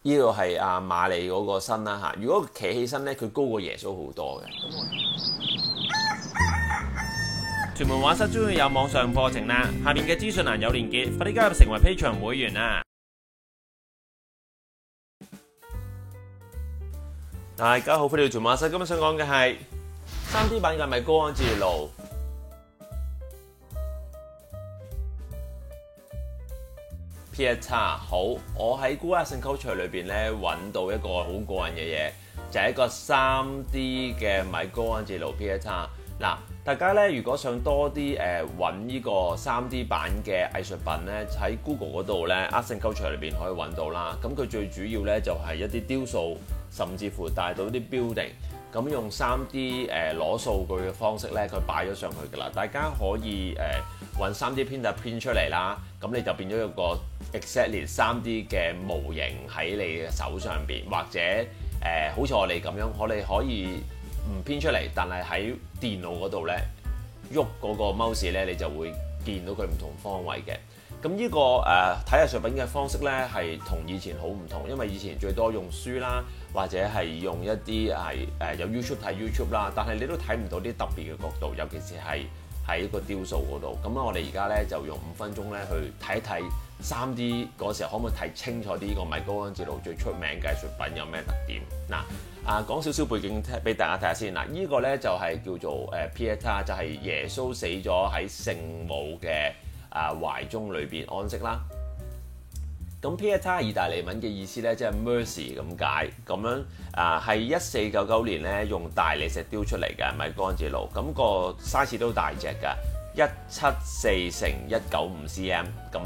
呢度係阿瑪利嗰個身啦嚇。如果企起身咧，佢高過耶穌好多嘅。屯門畫室終於有網上課程啦，下面嘅資訊欄有連結，快啲加入成為 Patreon 會員啦！大家好，歡迎嚟屯門畫室。今日想講嘅係 3D 版嘅米高安哲羅。Pieta 好，我喺 Google Art and Culture 裏邊咧揾到一個好過癮嘅嘢，就係一個 3D 嘅米高安哲羅 Pieta。嗱，大家咧如果想多啲揾呢個 3D 版嘅藝術品咧，喺 Google 嗰度咧 Art and Culture 裏邊可以揾到啦。咁佢最主要咧就係一啲雕塑，甚至乎帶到啲 building。咁用 3D 攞數據嘅方式咧，佢擺咗上去㗎啦。大家可以揾 3D printer print 出嚟啦，咁你就變咗一個 exactly 3D 嘅模型喺你嘅手上邊，或者好似我哋咁樣，我哋可以唔編出嚟，但係喺電腦嗰度咧喐嗰個 mouse 咧，你就會見到佢唔同方位嘅。咁呢個睇藝術品嘅方式咧，係同以前好唔同，因為以前最多用書啦，或者係用一啲係有 YouTube 睇 YouTube 啦，但係你都睇唔到啲特別嘅角度，尤其是係喺個雕塑嗰度。咁我哋而家咧就用5分鐘咧去睇一睇 3D 嗰時候，可唔可以睇清楚啲呢個米高安哲羅最出名嘅藝術品有咩特點？嗱，講少少背景俾大家睇下先。嗱，呢個咧就係叫做Pieta，就係耶穌死咗喺聖母嘅懷中裏邊安息啦。咁 Pieta 意大利文嘅意思咧，即係 mercy 咁解。咁樣係1499年咧用大理石雕出嚟嘅米高安哲羅。咁個 size 都大隻㗎，174乘195 cm。咁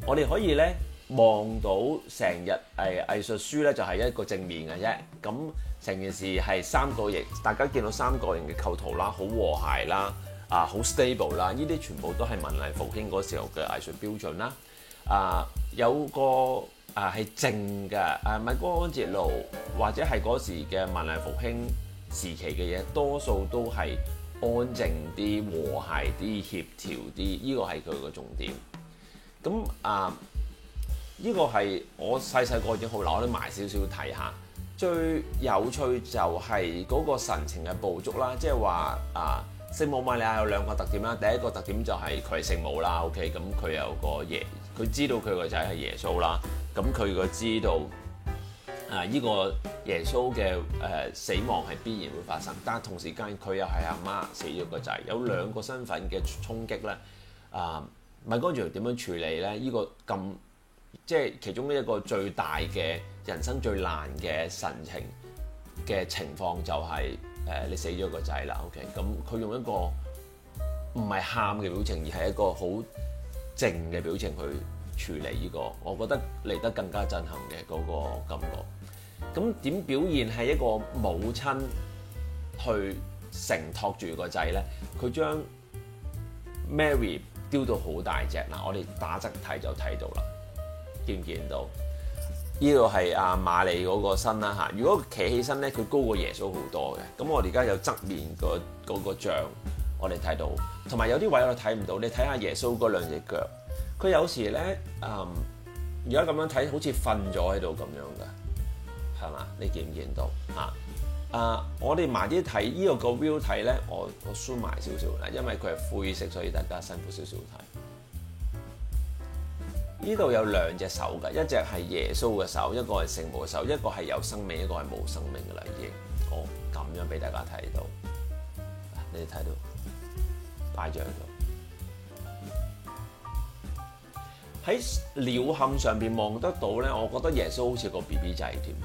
我哋可以咧望到成日藝術書咧就係一個正面嘅啫。咁成件事係三角形，大家見到三角形嘅構圖啦，好和諧啦，好 stable 啦。呢啲全部都係文藝復興嗰時候嘅藝術標準啦。有個係靜嘅米高安哲羅，或者係嗰時嘅文藝復興時期嘅嘢，多數都係安靜啲、和諧啲、協調啲。呢個係佢個重點。咁呢個係我細個已經好留，我都埋少少睇下。最有趣就係嗰個神情嘅捕捉啦，即係話聖母瑪利亞有2個特點啦。第一個特點就係佢係聖母啦 ，OK， 咁佢有個佢知道佢個仔係耶穌啦，咁佢個知道呢個耶穌嘅死亡係必然會發生，但係同時間佢又係阿媽死咗個仔，有2個身份嘅衝擊咧。米高安哲羅點樣處理咧？呢個咁即係其中一個最大嘅人生最難嘅神情嘅情況就係你死咗個仔啦 ，OK， 咁佢用一個唔係喊嘅表情，而係一個好靜嘅表情去處理呢個，我覺得嚟得更加震撼嘅嗰個感覺。咁點表現係一個母親去承托住個仔咧？佢將 Mary 雕到好大隻嗱，我哋打側睇就睇到啦，見唔見到？呢度係阿瑪利嗰個身啦嚇。如果企起身咧，佢高過耶穌好多嘅。咁我哋而家有側面嗰個像，我哋睇到，同埋有啲位我哋睇唔到。你睇下耶穌嗰2隻腳，佢有時咧而家咁樣睇，好似瞓咗喺度咁樣嘅，係嘛？你見唔見到我哋埋啲睇呢個 view 睇咧，我 zoom 埋少少啦，因為佢係灰色，所以大家辛苦少少睇。呢度有2隻手嘅，一隻係耶穌嘅手，一個係聖母嘅手，一個係有生命，一個係冇生命嘅啦。已經我咁樣俾大家睇到，你哋睇到擺咗喺度，喺鳥瞰上邊望得到咧。我覺得耶穌好似個 BB 仔添，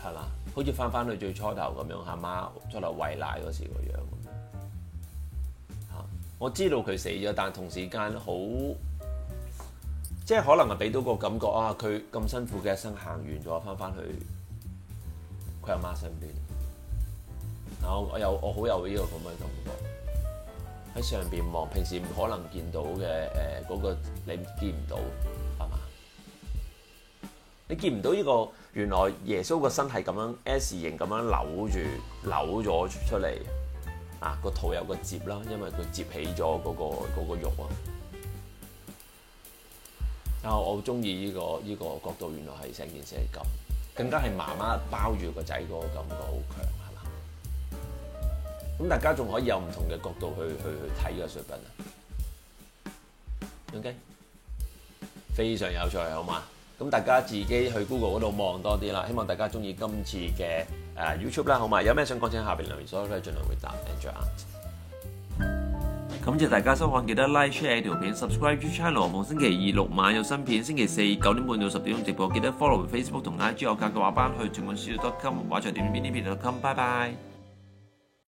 係嘛？好似翻去最初頭咁樣，阿媽出嚟餵奶嗰時個樣咁樣。我知道佢死咗，但係同時間好。即係可能係俾到個感覺佢咁辛苦嘅一生行完咗，翻去佢阿媽身邊。我好有呢個咁嘅感覺。喺上邊望，平時唔可能見到嘅嗰個你見唔到係嘛？你見唔到呢個原來耶穌個身係咁樣 S 型咁樣扭咗出嚟個肚有個摺啦，因為佢摺起咗嗰個肉啊。我好中意呢個角度，原來係成件事係咁，更加係媽媽包住個仔嗰個感覺好強，係嘛？咁大家仲可以有唔同嘅角度去睇呢個水品啊。OK， 非常有趣，好嘛？咁大家自己去 Google 嗰度望多啲啦。希望大家中意今次嘅YouTube 啦，好嘛？有咩想講請下邊留言，所有都係盡量回答。Enjoy 啊！感謝大家收看，記得 like share 條片 ，subscribe 住 channel。逢星期二6晚有新片，星期4 9點半到10點鐘直播。記得 follow Facebook 同 IG 我教嘅畫班去全部書.com 畫在點邊呢邊.com。拜拜。